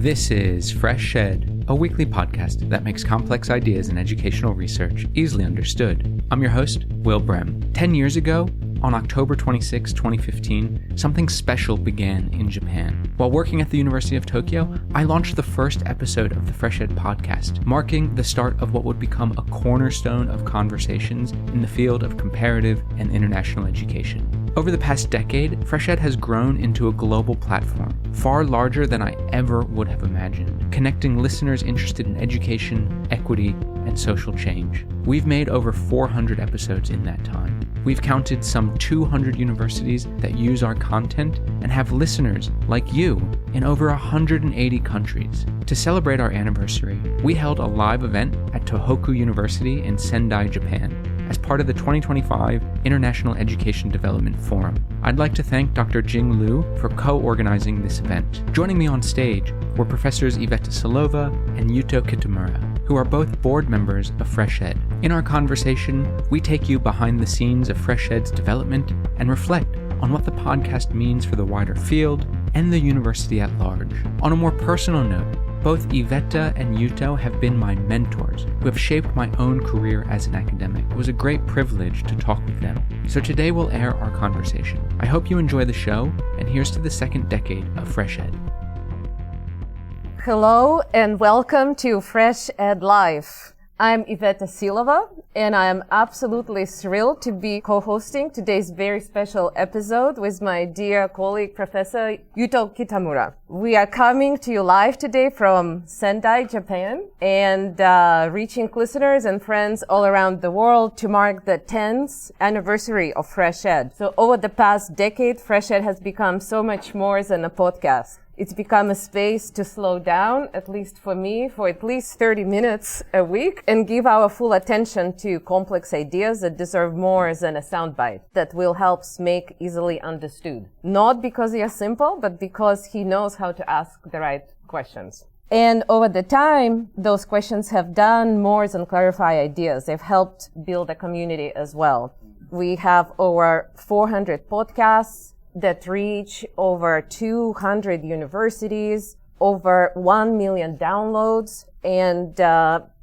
This is FreshEd, a weekly podcast that makes complex ideas in educational research easily understood. I'm your host, Will Brehm. 10 years ago, on October 26, 2015, something special began in Japan. While working at the University of Tokyo, I launched the first episode of the FreshEd podcast, marking the start of what would become a cornerstone of conversations in the field of comparative and international education. Over the past decade, FreshEd has grown into a global platform, far larger than I ever would have imagined, connecting listeners interested in education, equity, and social change. We've made over 400 episodes in that time. We've counted some 200 universities that use our content and have listeners like you in over 180 countries. To celebrate our anniversary, we held a live event at Tohoku University in Sendai, Japan, as part of the 2025 International Education Development Forum. I'd like to thank Dr. Jing Liu for co-organizing this event. Joining me on stage were Professors Iveta Silova and Yuto Kitamura, who are both board members of FreshEd. In our conversation, we take you behind the scenes of FreshEd's development and reflect on what the podcast means for the wider field and the university at large. On a more personal note, both Iveta and Yuto have been my mentors who have shaped my own career as an academic. It was a great privilege to talk with them. So today we'll air our conversation. I hope you enjoy the show, and here's to the second decade of FreshEd. Hello and welcome to FreshEd Live. I'm Iveta Silova, and I am absolutely thrilled to be co-hosting today's very special episode with my dear colleague, Professor Yuto Kitamura. We are coming to you live today from Sendai, Japan, and reaching listeners and friends all around the world to mark the 10th anniversary of FreshEd. So over the past decade, FreshEd has become so much more than a podcast. It's become a space to slow down, at least for me, for at least 30 minutes a week and give our full attention to complex ideas that deserve more than a soundbite that will help make easily understood. Not because they are simple, but because he knows how to ask the right questions. And over the time, those questions have done more than clarify ideas. They've helped build a community as well. We have over 400 podcasts that reach over 200 universities, over 1 million downloads, and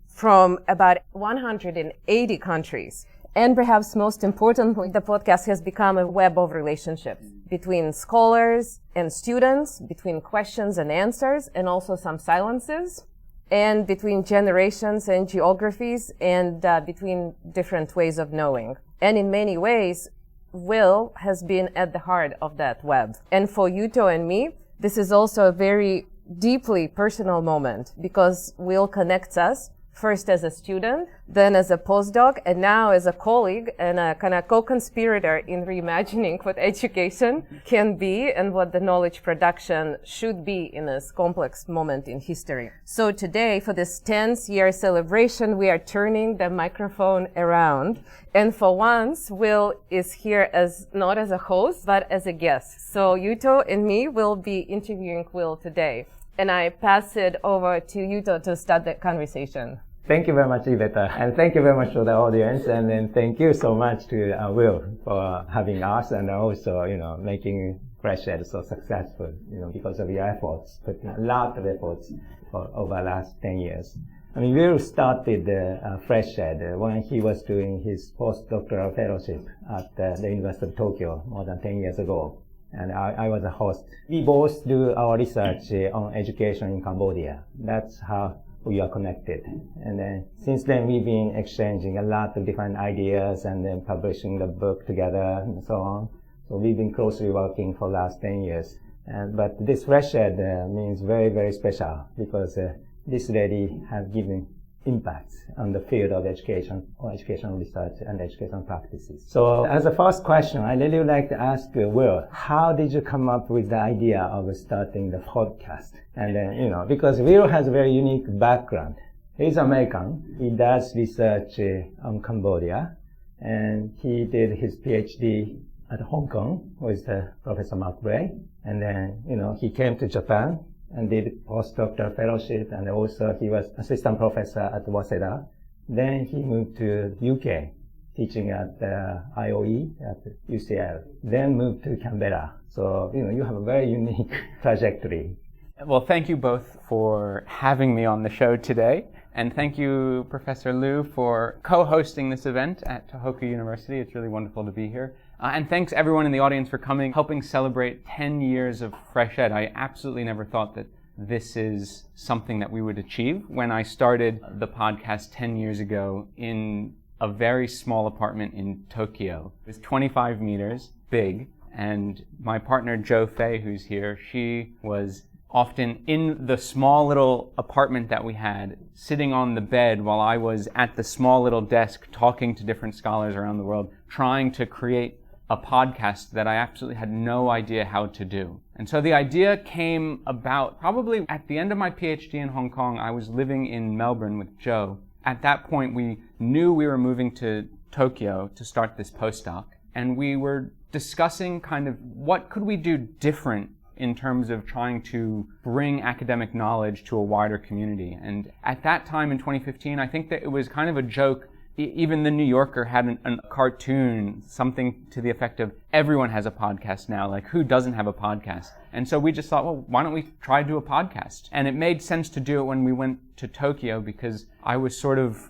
from about 180 countries. And perhaps most importantly, the podcast has become a web of relationships between scholars and students, between questions and answers, and also some silences, and between generations and geographies, and between different ways of knowing. And in many ways, Will has been at the heart of that web. And for Yuto and me, this is also a very deeply personal moment because Will connects us first as a student, then as a postdoc, and now as a colleague and a kind of co-conspirator in reimagining what education can be and what the knowledge production should be in this complex moment in history. So today, for this 10th year celebration, we are turning the microphone around. And for once, Will is here as not as a host, but as a guest. So Yuto and me will be interviewing Will today. And I pass it over to Yuto to start the conversation. Thank you very much, Iveta, and thank you very much to the audience, and then thank you so much to Will for having us and also, making FreshEd so successful, because of your efforts, putting a lot of efforts over the last 10 years. I mean, Will started FreshEd when he was doing his postdoctoral fellowship at the University of Tokyo more than 10 years ago. And I was a host. We both do our research on education in Cambodia. That's how we are connected. And then since then we've been exchanging a lot of different ideas and then publishing the book together and so on. So we've been closely working for the last 10 years. But this FreshEd means very, very special because this lady has given impacts on the field of education or educational research and educational practices. So as a first question, I really would like to ask Will, how did you come up with the idea of starting the podcast? And then, because Will has a very unique background. He's American. He does research on Cambodia, and he did his PhD at Hong Kong with Professor Mark Brehm. And then, he came to Japan and did postdoctoral fellowship, and also he was assistant professor at Waseda. Then he moved to UK, teaching at IOE at UCL. Then moved to Canberra. So, you have a very unique trajectory. Well, thank you both for having me on the show today. And thank you, Professor Liu, for co-hosting this event at Tohoku University. It's really wonderful to be here. And thanks everyone in the audience for coming, helping celebrate 10 years of FreshEd. I absolutely never thought that this is something that we would achieve. When I started the podcast 10 years ago in a very small apartment in Tokyo, it was 25 meters big, and my partner Jo Fei, who's here, she was often in the small little apartment that we had, sitting on the bed while I was at the small little desk talking to different scholars around the world, trying to create a podcast that I absolutely had no idea how to do. And so the idea came about probably at the end of my PhD in Hong Kong. I was living in Melbourne with Jo. At that point, we knew we were moving to Tokyo to start this postdoc, and we were discussing kind of what could we do different in terms of trying to bring academic knowledge to a wider community. And at that time in 2015, I think that it was kind of a joke. Even the New Yorker had a cartoon, something to the effect of, everyone has a podcast now, like who doesn't have a podcast? And so we just thought, well, why don't we try to do a podcast? And it made sense to do it when we went to Tokyo, because I was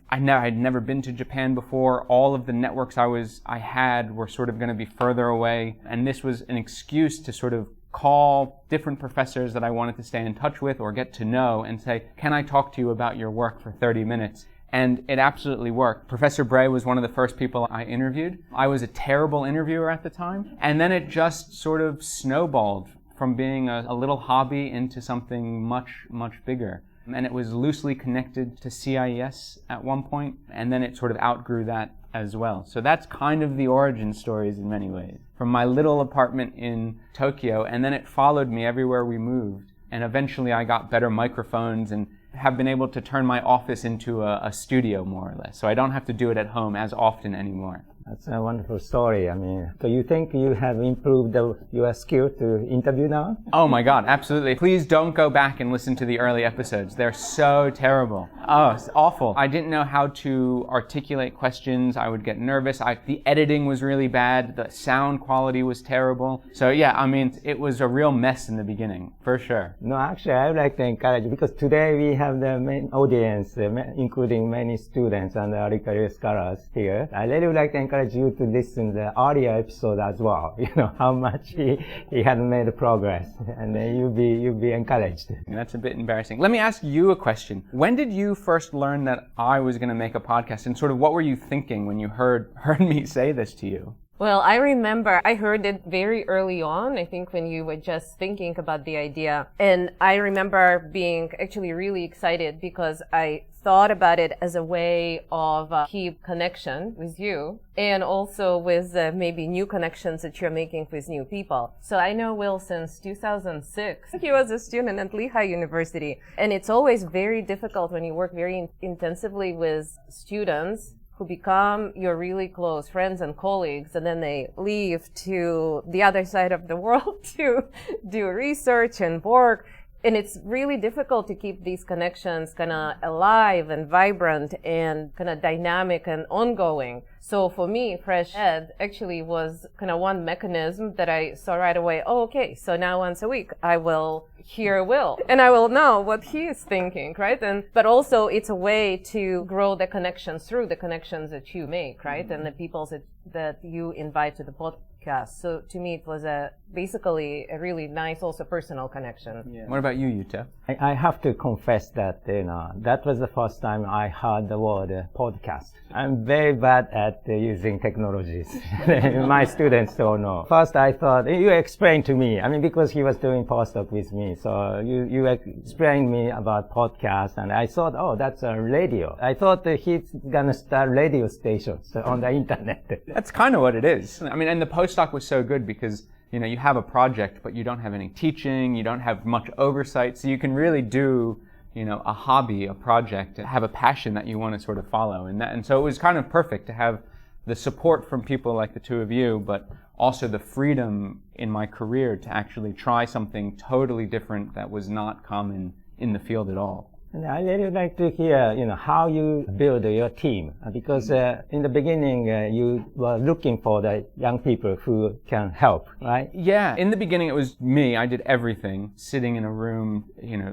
I'd never been to Japan before. All of the networks I had were sort of going to be further away. And this was an excuse to sort of call different professors that I wanted to stay in touch with or get to know and say, can I talk to you about your work for 30 minutes? And it absolutely worked. Professor Brehm was one of the first people I interviewed. I was a terrible interviewer at the time. And then it just sort of snowballed from being a little hobby into something much, much bigger. And it was loosely connected to CIES at one point, and then it sort of outgrew that as well. So that's kind of the origin stories in many ways. From my little apartment in Tokyo, and then it followed me everywhere we moved. And eventually I got better microphones and have been able to turn my office into a studio, more or less. So I don't have to do it at home as often anymore. That's a wonderful story. I mean, so you think you have improved your skill to interview now? Oh my God, absolutely. Please don't go back and listen to the early episodes. They're so terrible. Oh, it's awful. I didn't know how to articulate questions. I would get nervous. The editing was really bad. The sound quality was terrible. So yeah, I mean, it was a real mess in the beginning, for sure. No, actually, I would like to encourage, because today we have the main audience, including many students and early career scholars here. I really would like to encourage you to listen to the earlier episode as well. You know, how much he had made progress, and then you'll be encouraged. That's a bit embarrassing. Let me ask you a question. When did you first learn that I was going to make a podcast, and sort of what were you thinking when you heard me say this to you? Well, I remember I heard it very early on, I think when you were just thinking about the idea. And I remember being actually really excited because I thought about it as a way of keep connection with you and also with maybe new connections that you're making with new people. So I know Will since 2006. He was a student at Lehigh University. And it's always very difficult when you work very intensively with students who become your really close friends and colleagues, and then they leave to the other side of the world to do research and work. And it's really difficult to keep these connections kind of alive and vibrant and kind of dynamic and ongoing. So for me, FreshEd actually was kind of one mechanism that I saw right away. Oh, okay. So now once a week I will hear Will and I will know what he is thinking, right? But also it's a way to grow the connections through the connections that you make, right? And the people that you invite to the podcast. So to me, it was basically a really nice, also personal connection. Yeah. What about you, Yuto? I have to confess that, that was the first time I heard the word podcast. I'm very bad at using technologies. My students don't know. First, I thought, you explained to me, because he was doing postdoc with me. So you explained me about podcast, and I thought, oh, that's a radio. I thought he's gonna start radio stations on the internet. That's kind of what it is. And the postdoc was so good because you have a project, but you don't have any teaching, you don't have much oversight, so you can really do, a hobby, a project, have a passion that you want to sort of follow. And so it was kind of perfect to have the support from people like the two of you, but also the freedom in my career to actually try something totally different that was not common in the field at all. And I really would like to hear, how you build your team. Because in the beginning, you were looking for the young people who can help, right? Yeah. In the beginning, it was me. I did everything. Sitting in a room,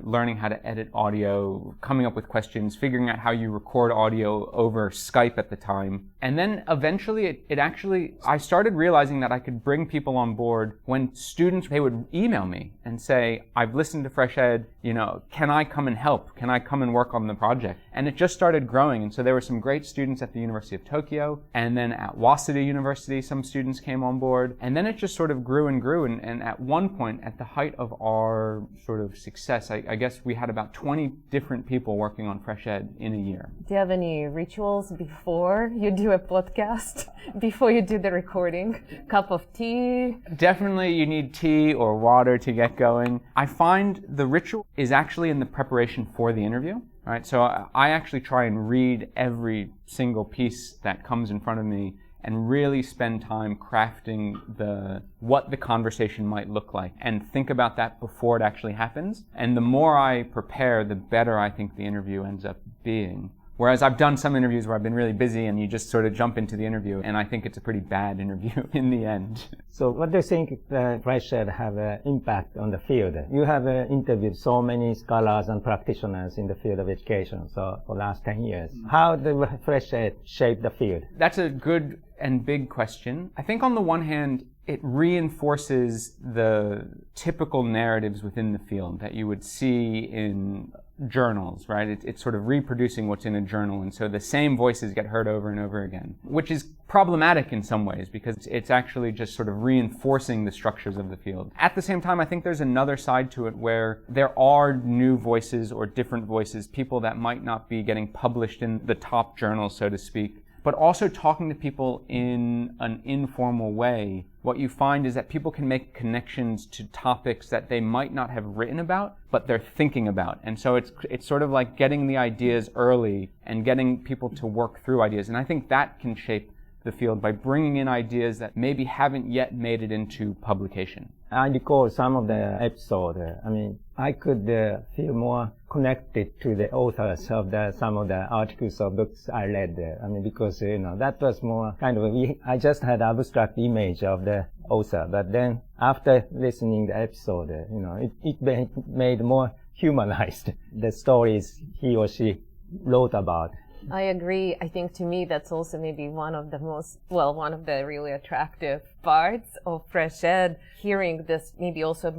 learning how to edit audio, coming up with questions, figuring out how you record audio over Skype at the time. And then eventually, I started realizing that I could bring people on board when students, they would email me and say, I've listened to FreshEd, can I come and help? Can I come and work on the project? And it just started growing. And so there were some great students at the University of Tokyo. And then at Waseda University, some students came on board. And then it just sort of grew and grew. And at one point, at the height of our sort of success, I guess we had about 20 different people working on FreshEd in a year. Do you have any rituals before you do a podcast? Before you do the recording? Cup of tea? Definitely you need tea or water to get going. I find the ritual is actually in the preparation for the interview. Right? So I actually try and read every single piece that comes in front of me and really spend time crafting what the conversation might look like and think about that before it actually happens. And the more I prepare, the better I think the interview ends up being. Whereas I've done some interviews where I've been really busy and you just sort of jump into the interview, and I think it's a pretty bad interview in the end. So what do you think FreshEd have an impact on the field? You have interviewed so many scholars and practitioners in the field of education for the last 10 years. How did FreshEd shape the field? That's a good and big question. I think on the one hand, it reinforces the typical narratives within the field that you would see in journals, right? It's sort of reproducing what's in a journal, and so the same voices get heard over and over again, which is problematic in some ways because it's actually just sort of reinforcing the structures of the field. At the same time, I think there's another side to it where there are new voices or different voices, people that might not be getting published in the top journals, so to speak, but also talking to people in an informal way. What you find is that people can make connections to topics that they might not have written about, but they're thinking about. And so it's sort of like getting the ideas early and getting people to work through ideas. And I think that can shape the field by bringing in ideas that maybe haven't yet made it into publication. I recall some of the episodes. I could feel more connected to the authors of some of the articles or books I read. Because, that was more kind of, I just had abstract image of the author. But then after listening the episode, it made more humanized the stories he or she wrote about. I agree. I think to me that's also maybe one of the really attractive parts of FreshEd, hearing this, maybe also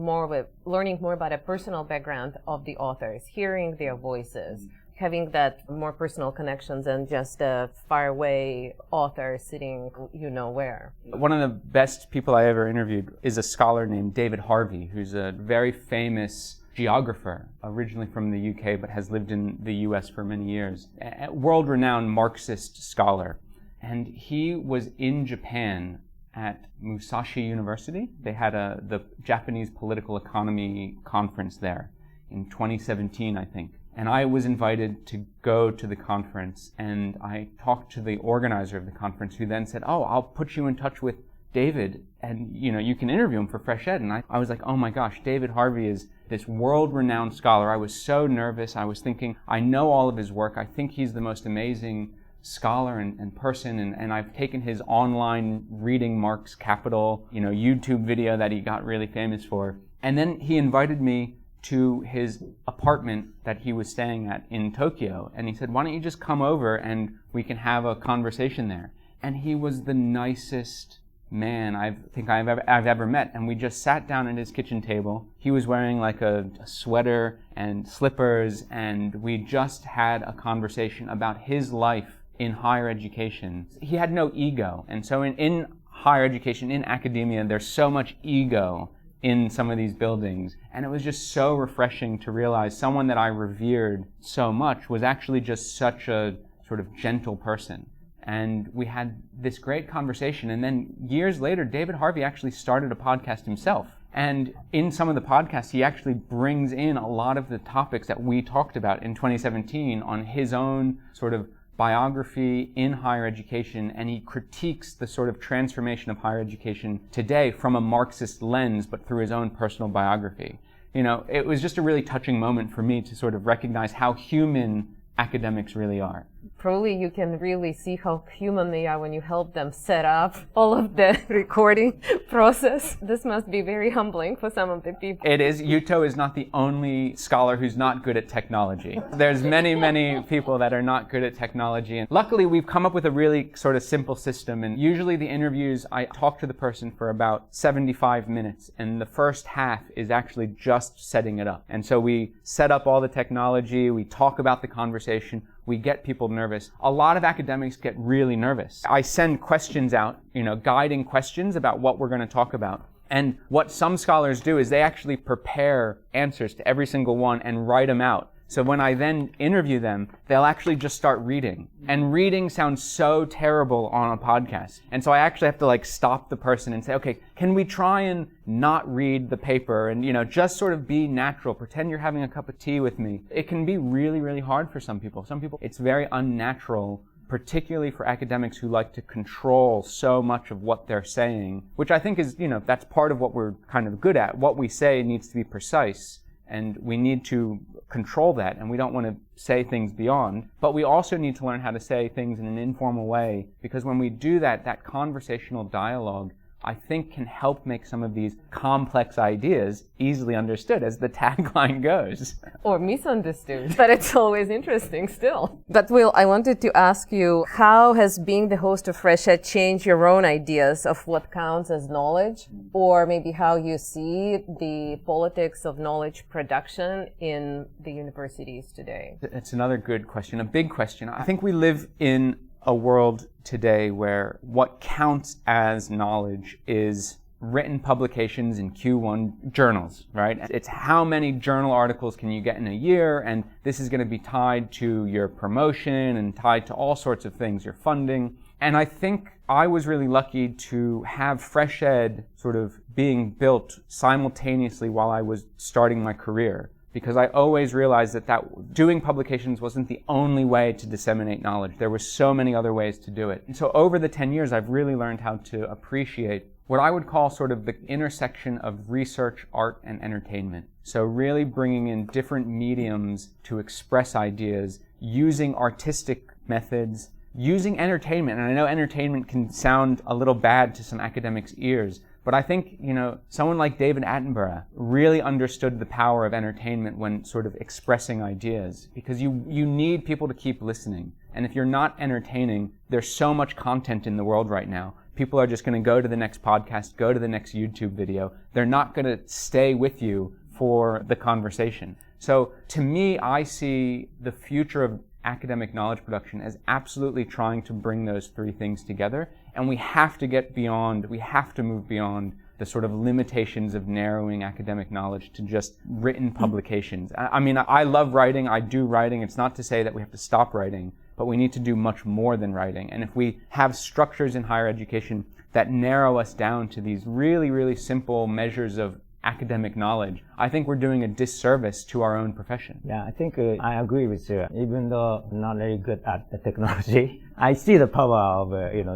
learning more about a personal background of the authors, hearing their voices, having that more personal connections than just a faraway author sitting where. One of the best people I ever interviewed is a scholar named David Harvey, who's a very famous geographer, originally from the UK, but has lived in the US for many years. A world-renowned Marxist scholar. And he was in Japan at Musashi University. They had the Japanese Political Economy Conference there in 2017, I think. And I was invited to go to the conference, and I talked to the organizer of the conference, who then said, I'll put you in touch with David, and you can interview him for FreshEd. And I was like, oh my gosh, David Harvey is this world-renowned scholar. I was so nervous. I was thinking, I know all of his work. I think he's the most amazing scholar and person, and I've taken his online Reading Marx Capital, YouTube video that he got really famous for. And then he invited me to his apartment that he was staying at in Tokyo, and he said, why don't you just come over and we can have a conversation there. And he was the nicest man I've ever met, and we just sat down at his kitchen table. He was wearing like a sweater and slippers, and we just had a conversation about his life in higher education. He had no ego, and so in higher education, in academia, there's so much ego in some of these buildings, and it was just so refreshing to realize someone that I revered so much was actually just such a sort of gentle person. And we had this great conversation, and then years later, David Harvey actually started a podcast himself. And in some of the podcasts, he actually brings in a lot of the topics that we talked about in 2017 on his own sort of biography in higher education, and he critiques the sort of transformation of higher education today from a Marxist lens, but through his own personal biography. it was just a really touching moment for me to sort of recognize how human academics really are. Probably you can really see how human they are when you help them set up all of the recording process. This must be very humbling for some of the people. It is. Yuto is not the only scholar who's not good at technology. There's many people that are not good at technology. And luckily, we've come up with a really sort of simple system. And usually the interviews, I talk to the person for about 75 minutes. And the first half is actually just setting it up. And so we set up all the technology. We talk about the conversation. We get people nervous. A lot of academics get really nervous. I send questions out, guiding questions about what we're going to talk about. And what some scholars do is they actually prepare answers to every single one and write them out. So when I then interview them, they'll actually just start reading. And reading sounds so terrible on a podcast. And so I actually have to stop the person and say, okay, can we try and not read the paper and, just sort of be natural, pretend you're having a cup of tea with me. It can be really, really hard for some people. Some people, it's very unnatural, particularly for academics who like to control so much of what they're saying, which I think is, that's part of what we're kind of good at. What we say needs to be precise. And we need to control that, and we don't want to say things beyond. But we also need to learn how to say things in an informal way, because when we do that, that conversational dialogue, I think, can help make some of these complex ideas easily understood, as the tagline goes. Or misunderstood. But it's always interesting still. But Will, I wanted to ask you, how has being the host of FreshEd changed your own ideas of what counts as knowledge? Or maybe how you see the politics of knowledge production in the universities today? It's another good question, a big question. I think we live in a world today where what counts as knowledge is written publications in Q1 journals, right? It's how many journal articles can you get in a year, and this is going to be tied to your promotion and tied to all sorts of things, your funding. And I think I was really lucky to have FreshEd sort of being built simultaneously while I was starting my career. Because I always realized that doing publications wasn't the only way to disseminate knowledge. There were so many other ways to do it. And so over the 10 years, I've really learned how to appreciate what I would call sort of the intersection of research, art, and entertainment. So really bringing in different mediums to express ideas, using artistic methods, using entertainment. And I know entertainment can sound a little bad to some academics' ears, but I think, someone like David Attenborough really understood the power of entertainment when sort of expressing ideas, because you need people to keep listening. And if you're not entertaining, there's so much content in the world right now. People are just going to go to the next podcast, go to the next YouTube video. They're not going to stay with you for the conversation. So to me, I see the future of academic knowledge production as absolutely trying to bring those three things together. And we have to move beyond the sort of limitations of narrowing academic knowledge to just written publications. I mean, I love writing, I do writing. It's not to say that we have to stop writing, but we need to do much more than writing. And if we have structures in higher education that narrow us down to these really, really simple measures of academic knowledge, I think we're doing a disservice to our own profession. Yeah, I think I agree with you. Even though I'm not very good at the technology, I see the power of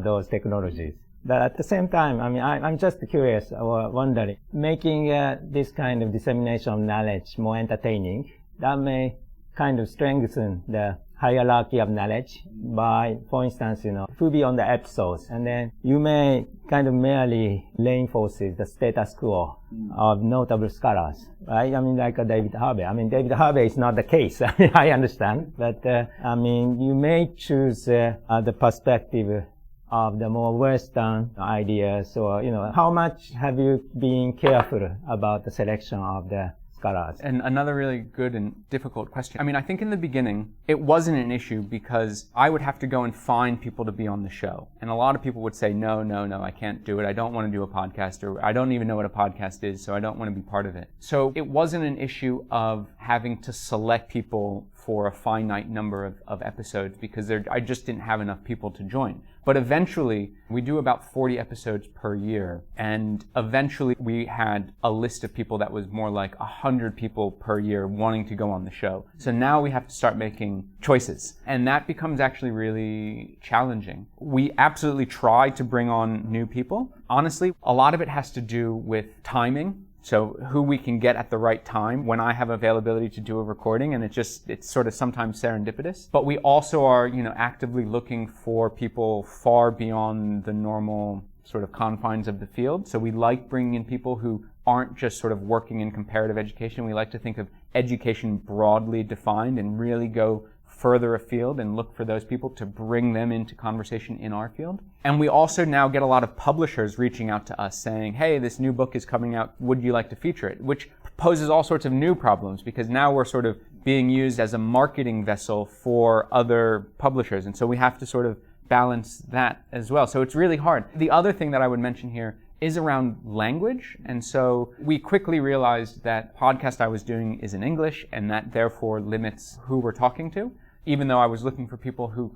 those technologies. But at the same time, I mean, I'm just curious or wondering, making this kind of dissemination of knowledge more entertaining, that may kind of strengthen the hierarchy of knowledge by, for instance, to be on the episodes, and then you may kind of merely reinforces the status quo of notable scholars, right? I mean, like David Harvey. I mean, David Harvey is not the case. I mean, I understand, but you may choose the perspective of the more Western ideas, or how much have you been careful about the selection of the scholars? And another really good and difficult question. I mean, I think in the beginning, it wasn't an issue because I would have to go and find people to be on the show. And a lot of people would say, no, I can't do it. I don't want to do a podcast, or I don't even know what a podcast is, so I don't want to be part of it. So it wasn't an issue of having to select people for a finite number of episodes, because I just didn't have enough people to join. But eventually, we do about 40 episodes per year, and eventually we had a list of people that was more like 100 people per year wanting to go on the show. So now we have to start making choices, and that becomes actually really challenging. We absolutely try to bring on new people. Honestly, a lot of it has to do with timing. So who we can get at the right time when I have availability to do a recording, and it's sort of sometimes serendipitous. But we also are, actively looking for people far beyond the normal sort of confines of the field. So we like bringing in people who aren't just sort of working in comparative education. We like to think of education broadly defined and really go further afield and look for those people to bring them into conversation in our field. And we also now get a lot of publishers reaching out to us saying, hey, this new book is coming out, would you like to feature it? Which poses all sorts of new problems because now we're sort of being used as a marketing vessel for other publishers. And so we have to sort of balance that as well. So it's really hard. The other thing that I would mention here is around language. And so we quickly realized that podcast I was doing is in English and that therefore limits who we're talking to. Even though I was looking for people who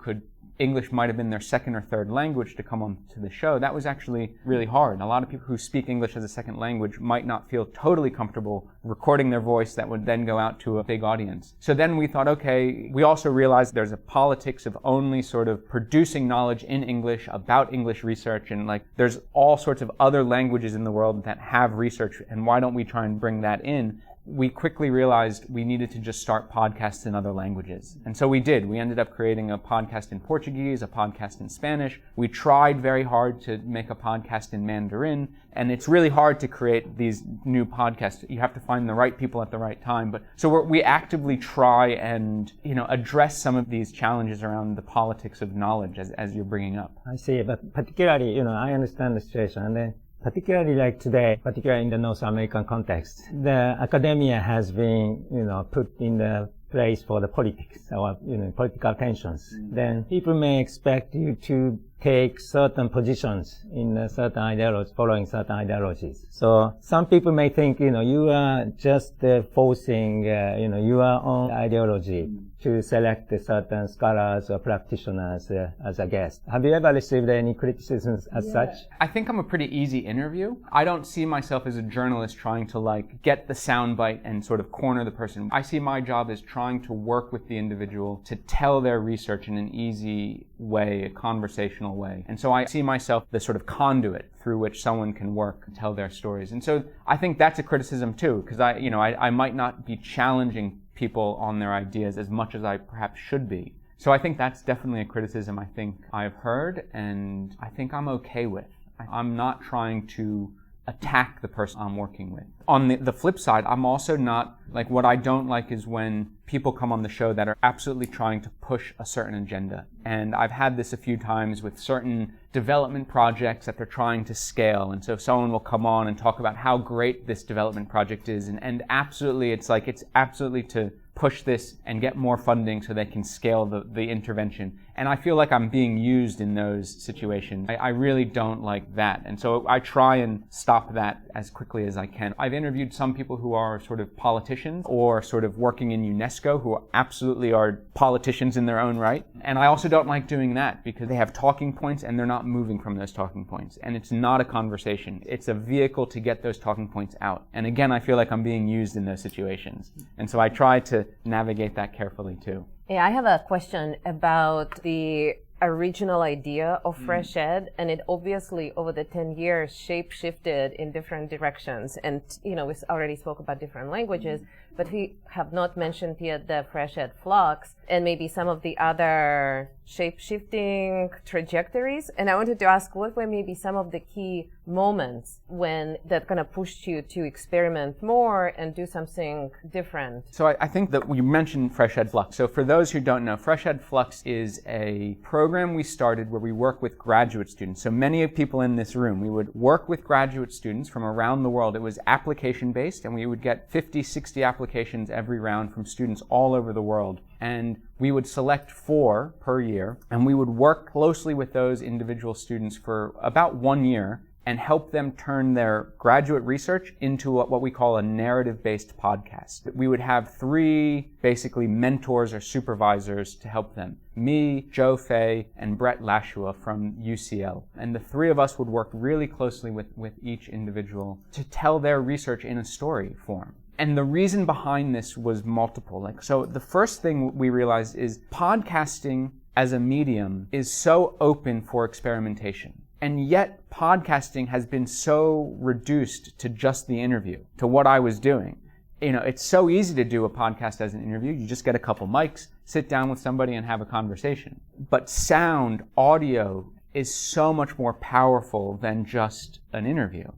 English might have been their second or third language to come on to the show, that was actually really hard. A lot of people who speak English as a second language might not feel totally comfortable recording their voice that would then go out to a big audience. So then we thought, okay, we also realized there's a politics of only sort of producing knowledge in English about English research, and there's all sorts of other languages in the world that have research, and why don't we try and bring that in? We quickly realized we needed to just start podcasts in other languages. And so we did. We ended up creating a podcast in Portuguese, a podcast in Spanish. We tried very hard to make a podcast in Mandarin, and it's really hard to create these new podcasts. You have to find the right people at the right time. But so we actively try and, address some of these challenges around the politics of knowledge as you're bringing up. I see, but particularly, I understand the situation. And then particularly like today, particularly in the North American context, the academia has been, put in the place for the politics or, political tensions. Then people may expect you to take certain positions in certain ideologies, following certain ideologies. So some people may think, you are just forcing, your own ideology to select certain scholars or practitioners as a guest. Have you ever received any criticisms as such? I think I'm a pretty easy interview. I don't see myself as a journalist trying to get the soundbite and sort of corner the person. I see my job as trying to work with the individual to tell their research in an easy way, a conversational way. And so I see myself the sort of conduit through which someone can work and tell their stories. And so I think that's a criticism too, because I might not be challenging people on their ideas as much as I perhaps should be. So I think that's definitely a criticism I think I've heard, and I think I'm okay with. I'm not trying to attack the person I'm working with. On the flip side, I'm also not, what I don't like is when people come on the show that are absolutely trying to push a certain agenda. And I've had this a few times with certain development projects that they're trying to scale. And so someone will come on and talk about how great this development project is. And absolutely, it's absolutely to push this and get more funding so they can scale the intervention. And I feel like I'm being used in those situations. I really don't like that. And so I try and stop that as quickly as I can. I've interviewed some people who are sort of politicians or sort of working in UNESCO who absolutely are politicians in their own right. And I also don't like doing that because they have talking points and they're not moving from those talking points. And it's not a conversation. It's a vehicle to get those talking points out. And again, I feel like I'm being used in those situations. And so I try to navigate that carefully too. Yeah, I have a question about the original idea of FreshEd, and it obviously over the 10 years shape-shifted in different directions. And, we already spoke about different languages, but we have not mentioned yet the FreshEd flux and maybe some of the other shape-shifting trajectories. And I wanted to ask, what were maybe some of the key moments when that kind of pushed you to experiment more and do something different? So I think that you mentioned FreshEd Flux. So for those who don't know, FreshEd Flux is a program we started where we work with graduate students. So many of people in this room, we would work with graduate students from around the world. It was application-based, and we would get 50, 60 applications every round from students all over the world. And we would select 4 per year, and we would work closely with those individual students for about 1 year and help them turn their graduate research into what we call a narrative-based podcast. We would have 3 basically mentors or supervisors to help them. Me, Joe Fay, and Brett Lashua from UCL. And the 3 of us would work really closely with each individual to tell their research in a story form. And the reason behind this was multiple. So the first thing we realized is podcasting as a medium is so open for experimentation. And yet podcasting has been so reduced to just the interview, to what I was doing. It's so easy to do a podcast as an interview. You just get a couple mics, sit down with somebody and have a conversation. But sound, audio is so much more powerful than just an interview.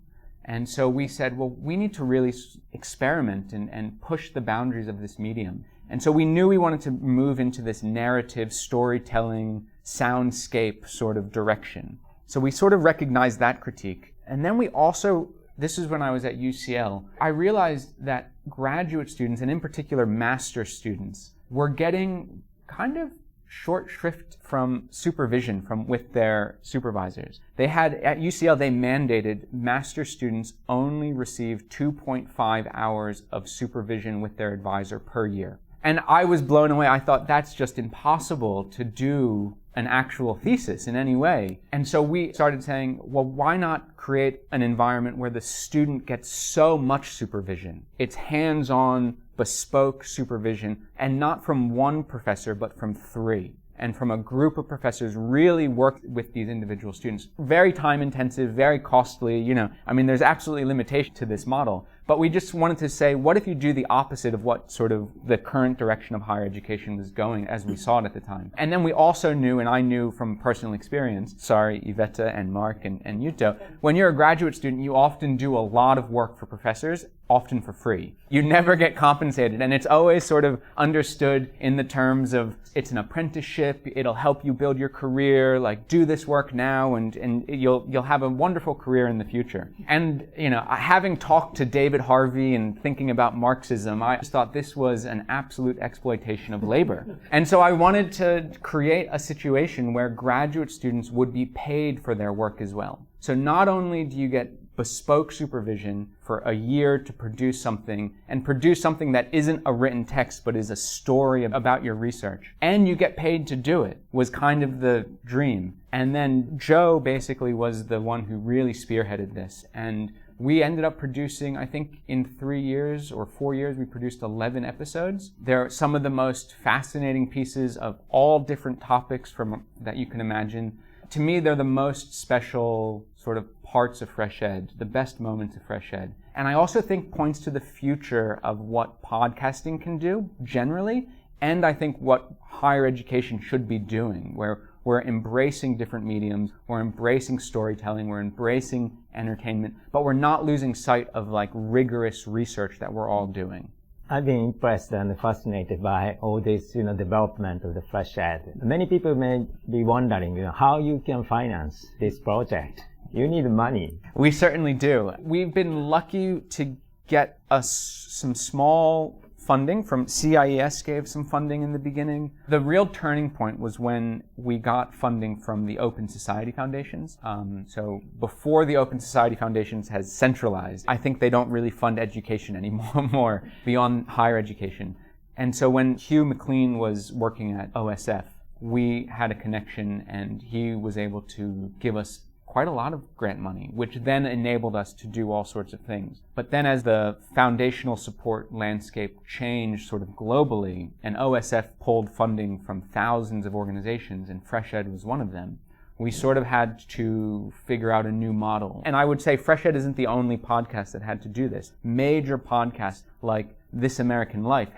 And so we said, well, we need to really experiment and push the boundaries of this medium. And so we knew we wanted to move into this narrative, storytelling, soundscape sort of direction. So we sort of recognized that critique. And then we also, this is when I was at UCL, I realized that graduate students, and in particular master students, were getting kind of short shrift from supervision with their supervisors. They had, at UCL, they mandated master students only receive 2.5 hours of supervision with their advisor per year. And I was blown away. I thought that's just impossible to do an actual thesis in any way. And so we started saying, well, why not create an environment where the student gets so much supervision? It's hands-on, bespoke supervision, and not from one professor, but from three. And from a group of professors really work with these individual students. Very time-intensive, very costly, there's absolutely limitation to this model. But we just wanted to say, what if you do the opposite of what sort of the current direction of higher education was going as we saw it at the time? And then we also knew, and I knew from personal experience, Iveta and Mark and Yuto, when you're a graduate student, you often do a lot of work for professors, often for free. You never get compensated, and it's always sort of understood in the terms of it's an apprenticeship, it'll help you build your career, like do this work now and you'll have a wonderful career in the future. And having talked to David Harvey and thinking about Marxism, I just thought this was an absolute exploitation of labor. And so I wanted to create a situation where graduate students would be paid for their work as well. So not only do you get bespoke supervision for a year to produce something, and produce something that isn't a written text but is a story about your research, and you get paid to do it, was kind of the dream. And then Joe basically was the one who really spearheaded this, and we ended up producing, I think in 3 years or 4 years, we produced 11 episodes. They're some of the most fascinating pieces of all different topics that you can imagine. To me, they're the most special sort of parts of FreshEd, the best moments of FreshEd. And I also think points to the future of what podcasting can do generally, and I think what higher education should be doing, where we're embracing different mediums, we're embracing storytelling, we're embracing entertainment, but we're not losing sight of like rigorous research that we're all doing. I've been impressed and fascinated by all this, development of the FreshEd. Many people may be wondering, how you can finance this project. You need money. We certainly do. We've been lucky to get some small funding from CIES, gave some funding in the beginning. The real turning point was when we got funding from the Open Society Foundations. So before the Open Society Foundations has centralized, I think they don't really fund education anymore beyond higher education. And so when Hugh McLean was working at OSF, we had a connection and he was able to give us quite a lot of grant money, which then enabled us to do all sorts of things. But then as the foundational support landscape changed sort of globally, and OSF pulled funding from thousands of organizations, and FreshEd was one of them, we sort of had to figure out a new model. And I would say FreshEd isn't the only podcast that had to do this. Major podcasts like This American Life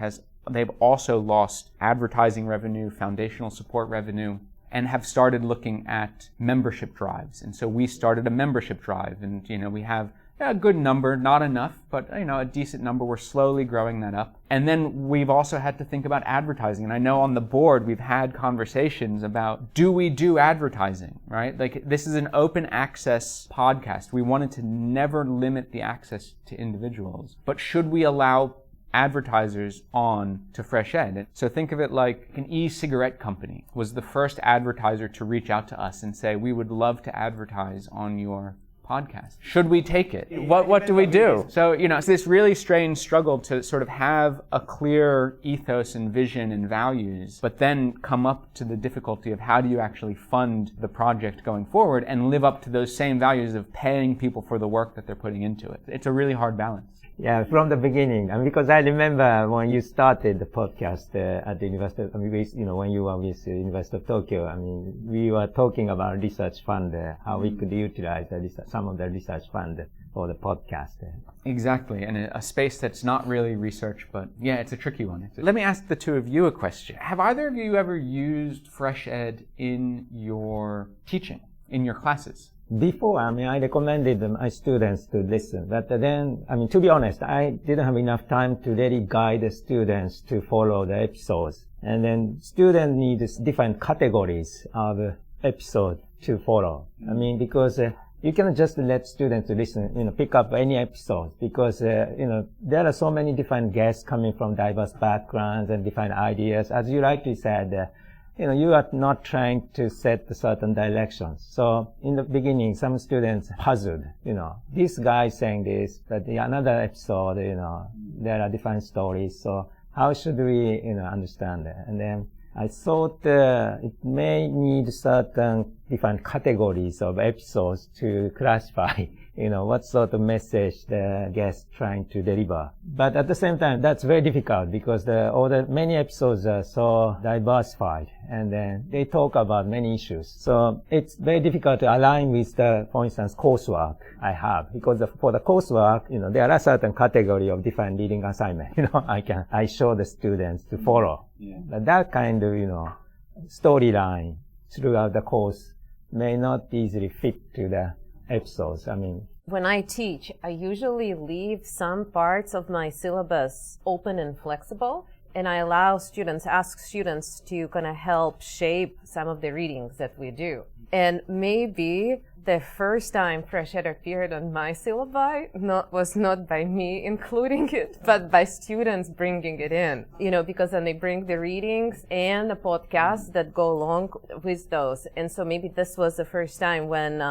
they've also lost advertising revenue, foundational support revenue, and have started looking at membership drives. And so we started a membership drive, and we have a good number, not enough, but a decent number. We're slowly growing that up. And then we've also had to think about advertising. And I know on the board we've had conversations about, do we do advertising, right? Like, this is an open access podcast. We wanted to never limit the access to individuals, but should we allow advertisers on to FreshEd? So think of it like an e-cigarette company was the first advertiser to reach out to us and say, we would love to advertise on your podcast. Should we take it? What do we do? So, it's this really strange struggle to sort of have a clear ethos and vision and values, but then come up to the difficulty of how do you actually fund the project going forward and live up to those same values of paying people for the work that they're putting into it. It's a really hard balance. Yeah, from the beginning. And because I remember when you started the podcast at the University, when you were with the University of Tokyo, we were talking about research fund, how we could utilize some of the research fund for the podcast. Exactly, and a space that's not really research, but yeah, it's a tricky one. Let me ask the two of you a question. Have either of you ever used FreshEd in your teaching, in your classes? Before, I recommended my students to listen. But then, to be honest, I didn't have enough time to really guide the students to follow the episodes. And then students need different categories of episode to follow. Because you cannot just let students listen, pick up any episode because, there are so many different guests coming from diverse backgrounds and different ideas. As you rightly said, you are not trying to set certain directions. So in the beginning, some students puzzled, this guy saying this, but another episode, there are different stories. So how should we, understand it? And then I thought it may need certain different categories of episodes to classify, what sort of message the guest trying to deliver. But at the same time, that's very difficult because many episodes are so diversified and then they talk about many issues. So it's very difficult to align with for instance, coursework I have because for the coursework, there are certain category of different reading assignment, I show the students to follow. Yeah. But that kind of, storyline throughout the course may not easily fit to the episodes. When I teach, I usually leave some parts of my syllabus open and flexible, and I ask students to kind of help shape some of the readings that we do. And maybe the first time FreshEd appeared on my syllabi was not by me including it, but by students bringing it in. Because then they bring the readings and the podcasts that go along with those. And so maybe this was the first time when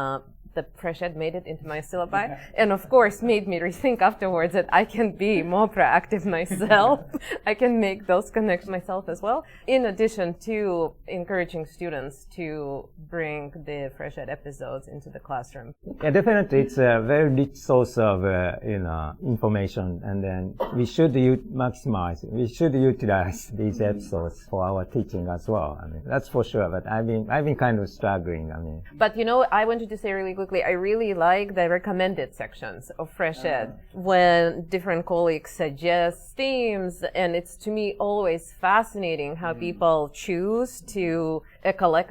the FreshEd made it into my syllabi, and of course made me rethink afterwards that I can be more proactive myself. I can make those connections myself as well, in addition to encouraging students to bring the FreshEd episodes into the classroom. Yeah, definitely, it's a very rich source of information, and then we should utilize these episodes for our teaching as well. That's for sure. But I've been kind of struggling. But I wanted to say really quickly, I really like the recommended sections of FreshEd when different colleagues suggest themes, and it's to me always fascinating how people choose to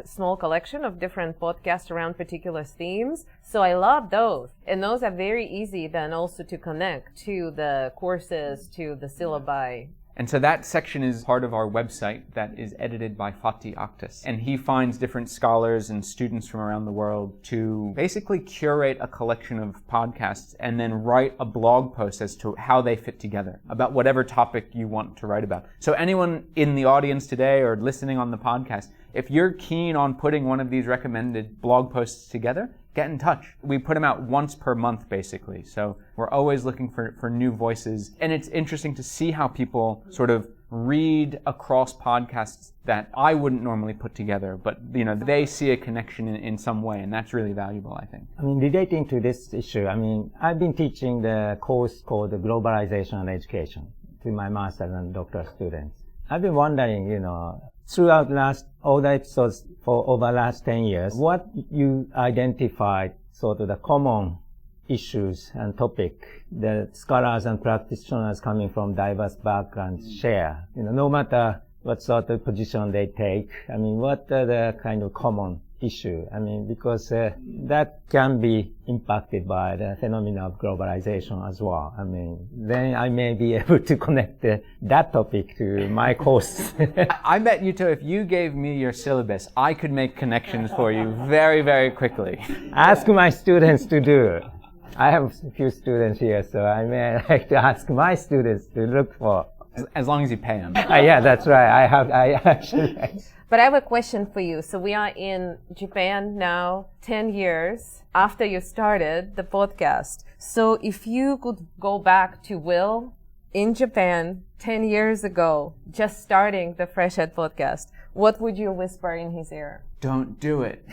small collection of different podcasts around particular themes. So I love those, and those are very easy then also to connect to the courses, to the syllabi. And so that section is part of our website that is edited by Fatih Aktas. And he finds different scholars and students from around the world to basically curate a collection of podcasts and then write a blog post as to how they fit together about whatever topic you want to write about. So anyone in the audience today or listening on the podcast, if you're keen on putting one of these recommended blog posts together, get in touch. We put them out once per month, basically. So we're always looking for new voices. And it's interesting to see how people sort of read across podcasts that I wouldn't normally put together, but they see a connection in some way, and that's really valuable, I think. Relating to this issue, I've been teaching the course called Globalization and Education to my master's and doctoral students. I've been wondering, throughout all the episodes for over the last 10 years, what you identified sort of the common issues and topic that scholars and practitioners coming from diverse backgrounds share, no matter what sort of position they take. What are the kind of common issue? Because that can be impacted by the phenomenon of globalization as well. Then I may be able to connect that topic to my course. I bet, Yuto, if you gave me your syllabus, I could make connections for you very, very quickly. Ask my students to do it. I have a few students here, so I may like to ask my students to look for. As long as you pay them. Yeah, that's right. I actually. But I have a question for you. So we are in Japan now, 10 years after you started the podcast. So if you could go back to Will in Japan 10 years ago, just starting the FreshEd podcast, what would you whisper in his ear? Don't do it.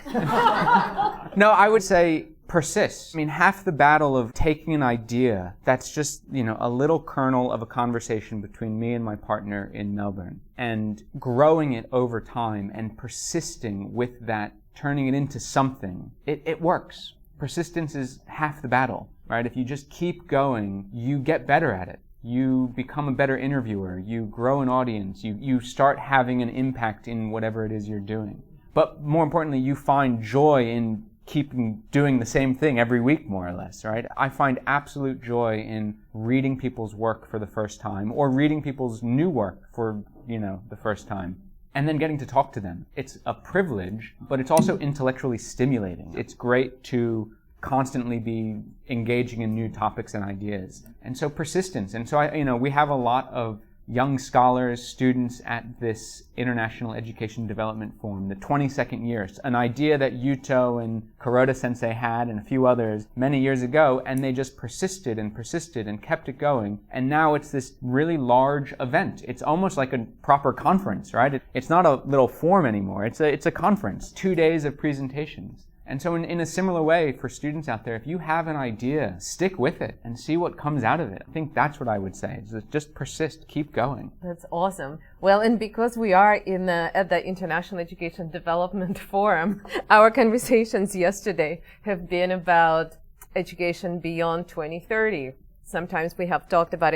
No, I would say persist. I mean, half the battle of taking an idea that's just, a little kernel of a conversation between me and my partner in Melbourne and growing it over time and persisting with that, turning it into something, it works. Persistence is half the battle, right? If you just keep going, you get better at it. You become a better interviewer. You grow an audience. You start having an impact in whatever it is you're doing. But more importantly, you find joy in keeping doing the same thing every week, more or less, right? I find absolute joy in reading people's work for the first time or reading people's new work for, the first time and then getting to talk to them. It's a privilege, but it's also intellectually stimulating. It's great to constantly be engaging in new topics and ideas. And so persistence. And so, we have a lot of young scholars, students at this International Education Development Forum, the 22nd year, an idea that Yuto and Kuroda sensei had and a few others many years ago, and they just persisted and kept it going. And now it's this really large event. It's almost like a proper conference, right? It's not a little forum anymore. It's a conference, 2 days of presentations. And so in a similar way, for students out there, if you have an idea, stick with it and see what comes out of it. I think that's what I would say, is just persist, keep going. That's awesome. Well, and because we are at the International Education Development Forum, our conversations yesterday have been about education beyond 2030. Sometimes we have talked about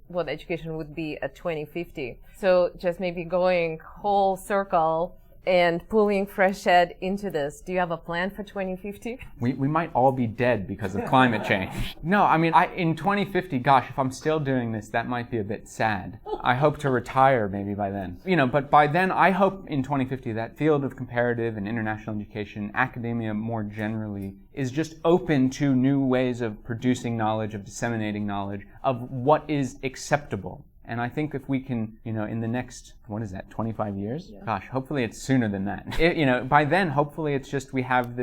what education would be at 2050. So just maybe going whole circle and pulling FreshEd into this. Do you have a plan for 2050? We might all be dead because of climate change. No, I mean, in 2050, gosh, if I'm still doing this, that might be a bit sad. I hope to retire maybe by then. But by then, I hope in 2050 that field of comparative and international education, academia more generally, is just open to new ways of producing knowledge, of disseminating knowledge, of what is acceptable. And I think if we can, in the next, 25 years? Yeah. Gosh, hopefully it's sooner than that. By then, hopefully it's just we have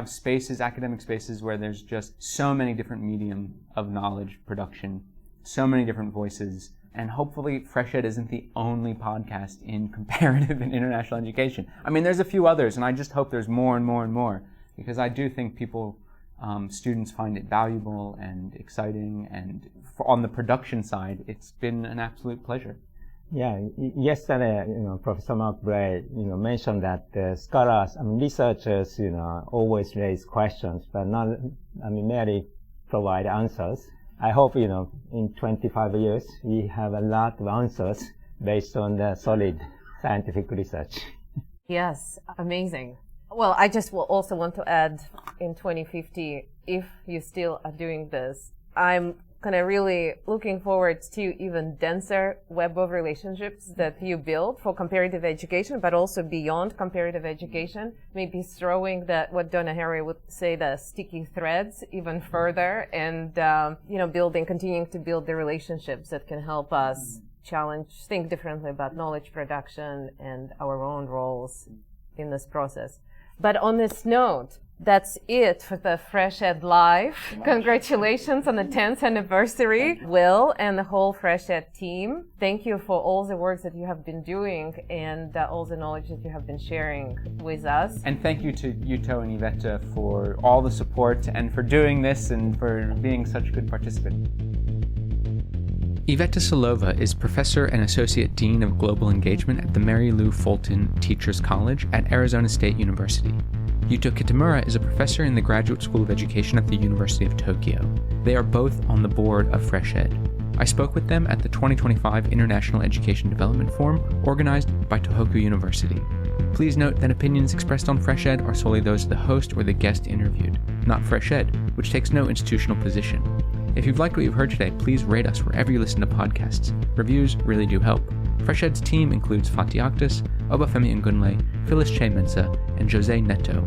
spaces, academic spaces, where there's just so many different medium of knowledge production, so many different voices, and hopefully FreshEd isn't the only podcast in comparative and international education. I mean, there's a few others, and I just hope there's more and more and more, because I do think students find it valuable and exciting, and on the production side, it's been an absolute pleasure. Yeah, yesterday, Professor Mark Brehm, mentioned that scholars, researchers, always raise questions, but not, merely provide answers. I hope, in 25 years, we have a lot of answers based on the solid scientific research. Yes, amazing. Well, I just will also want to add, in 2050, if you still are doing this, I'm kind of really looking forward to even denser web of relationships that you build for comparative education, but also beyond comparative education, maybe throwing what Donna Harry would say, the sticky threads even further, and, continuing to build the relationships that can help us think differently about knowledge production and our own roles in this process. But on this note, that's it for the FreshEd Live. Congratulations on the 10th anniversary, Will and the whole FreshEd team. Thank you for all the work that you have been doing and all the knowledge that you have been sharing with us. And thank you to Yuto and Iveta for all the support and for doing this and for being such good participants. Iveta Silova is Professor and Associate Dean of Global Engagement at the Mary Lou Fulton Teachers College at Arizona State University. Yuto Kitamura is a professor in the Graduate School of Education at the University of Tokyo. They are both on the board of FreshEd. I spoke with them at the 2025 International Education Development Forum organized by Tohoku University. Please note that opinions expressed on FreshEd are solely those of the host or the guest interviewed, not FreshEd, which takes no institutional position. If you've liked what you've heard today, please rate us wherever you listen to podcasts. Reviews really do help. FreshEd's team includes Fatih Akhtas, Obafemi Ngunle, Phyllis Che Mensa, and Jose Neto.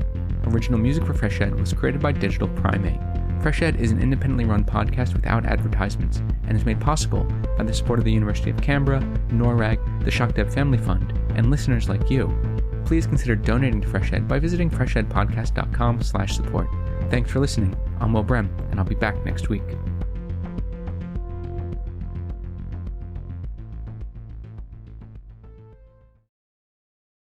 Original music for FreshEd was created by Digital Primate. FreshEd is an independently run podcast without advertisements and is made possible by the support of the University of Canberra, NORAG, the ShockDev Family Fund, and listeners like you. Please consider donating to FreshEd by visiting freshedpodcast.com/support. Thanks for listening. I'm Will Brehm, and I'll be back next week.